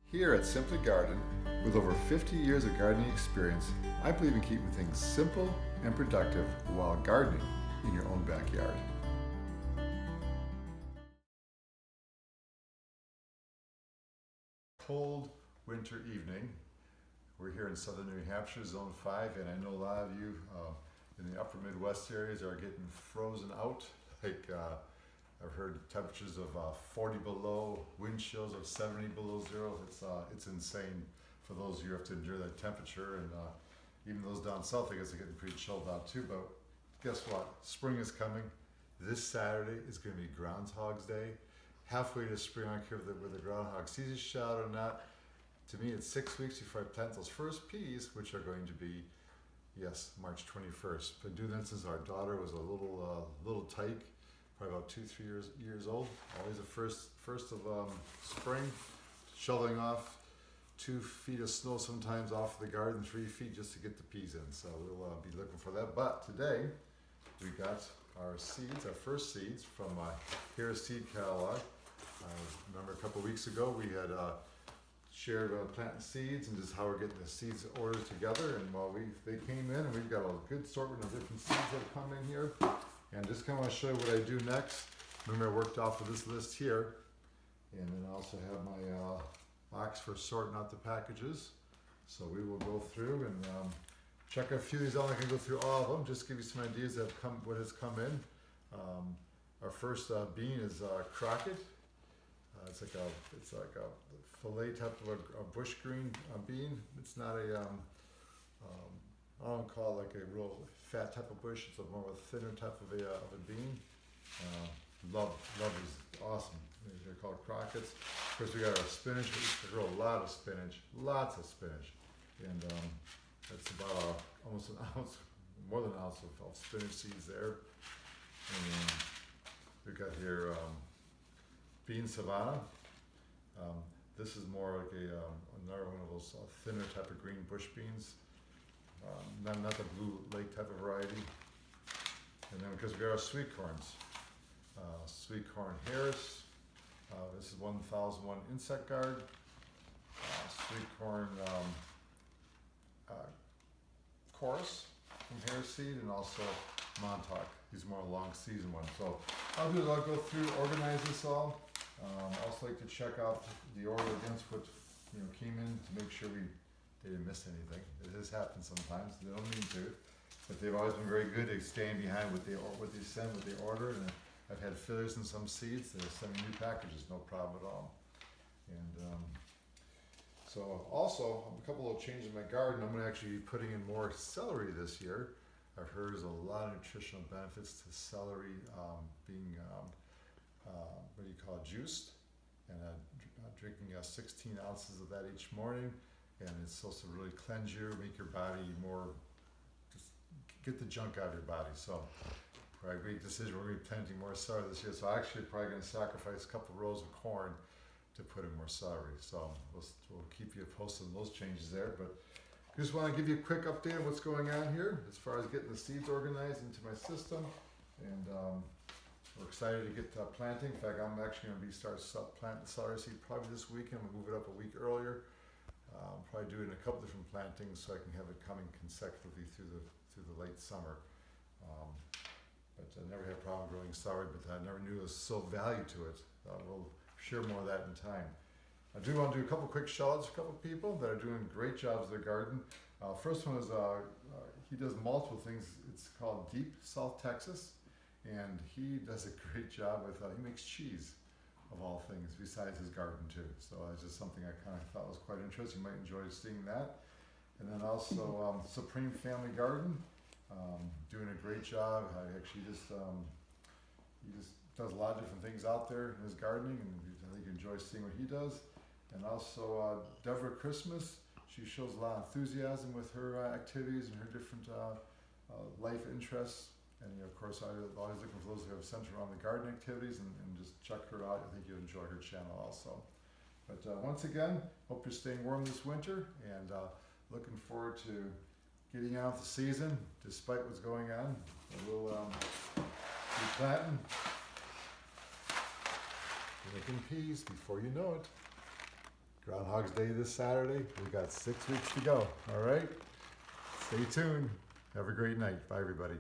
Here at Simply Garden, with over 50 years of gardening experience, I believe in keeping things simple and productive while gardening in your own backyard. Cold winter evening. We're here in southern New Hampshire, Zone 5, and I know a lot of you in the upper Midwest areas are getting frozen out. I've heard temperatures of 40 below, wind chills of 70 below zero. It's insane for those of you who have to endure that temperature, and even those down south, I guess, are getting pretty chilled out too. But guess what? Spring is coming. This Saturday is going to be Groundhog's Day. Halfway to spring, I don't care whether the groundhog sees his shot or not. To me, it's 6 weeks before I plant those first peas, which are going to be, yes, March 21st. Been doing that since our daughter was a little tyke, probably about 2-3 years old. Always the first of spring, shoveling off 2 feet of snow sometimes off the garden, 3 feet just to get the peas in. So we'll be looking for that. But today we got our seeds, our first seeds from Harris Seed Catalog. I remember a couple weeks ago we had shared planting seeds and just how we're getting the seeds ordered together. And they came in, and we've got a good assortment of different seeds that have come in here. And just kind of want to show you what I do next. Remember, I worked off of this list here, and then I also have my box for sorting out the packages. So we will go through and check a few of these out. I'm not going to go through all of them, just give you some ideas that have come, what has come in. Our first bean is Crockett. It's like a fillet type of a bush green bean. It's not a I don't call it like a real fat type of bush. It's a more of a thinner type of a bean. Love is awesome. They're called Crockett's. Of course, we got our spinach. We grow a lot of spinach, lots of spinach, and that's about almost an ounce, more than an ounce of spinach seeds there. And we've got here bean Savannah. This is more like another one of those thinner type of green bush beans. Not the blue lake type of variety. And then because we got our sweet corns. Sweet corn Harris. This is 1001 insect guard. Sweet corn chorus from Harris Seed, and also Montauk. These are more long season ones. So I'll go through, organize this all. Also like to check out the order against what came in to make sure they didn't miss anything. It has happened sometimes. They don't mean to, but they've always been very good at staying behind what they send, what they order. And I've had failures in some seeds. They'll send me new packages, no problem at all. And so also a couple of changes in my garden. I'm going to actually be putting in more celery this year. I've heard there's a lot of nutritional benefits to celery being what do you call it, juiced, and drinking 16 ounces of that each morning, and it's supposed to really cleanse you, make your body more, just get the junk out of your body. So probably a great decision. We're going to be planting more celery this year, so actually probably going to sacrifice a couple of rows of corn to put in more celery. So we'll keep you posted on those changes there, but I just want to give you a quick update on what's going on here as far as getting the seeds organized into my system. And we're excited to get planting. In fact, I'm actually going to start planting the celery seed probably this weekend. We'll move it up a week earlier. Probably doing a couple different plantings so I can have it coming consecutively through the late summer. But I never had a problem growing celery, but I never knew there was so value to it. We'll share more of that in time. I do want to do a couple quick shout outs for a couple people that are doing great jobs in their garden. First one is he does multiple things. It's called Deep South Texas. And he does a great job with, he makes cheese of all things besides his garden too. So it's just something I kind of thought was quite interesting. You might enjoy seeing that. And then also Supreme Family Garden, doing a great job. He just does a lot of different things out there in his gardening, and I think you enjoy seeing what he does. And also Deborah Christmas, she shows a lot of enthusiasm with her activities and her different life interests. And of course, I'm always looking for those who have centered around the garden activities, and just check her out. I think you'll enjoy her channel also. But once again, hope you're staying warm this winter, and looking forward to getting out the season despite what's going on. We'll be planting, making peas before you know it. Groundhog's Day this Saturday. We've got 6 weeks to go. All right? Stay tuned. Have a great night. Bye, everybody.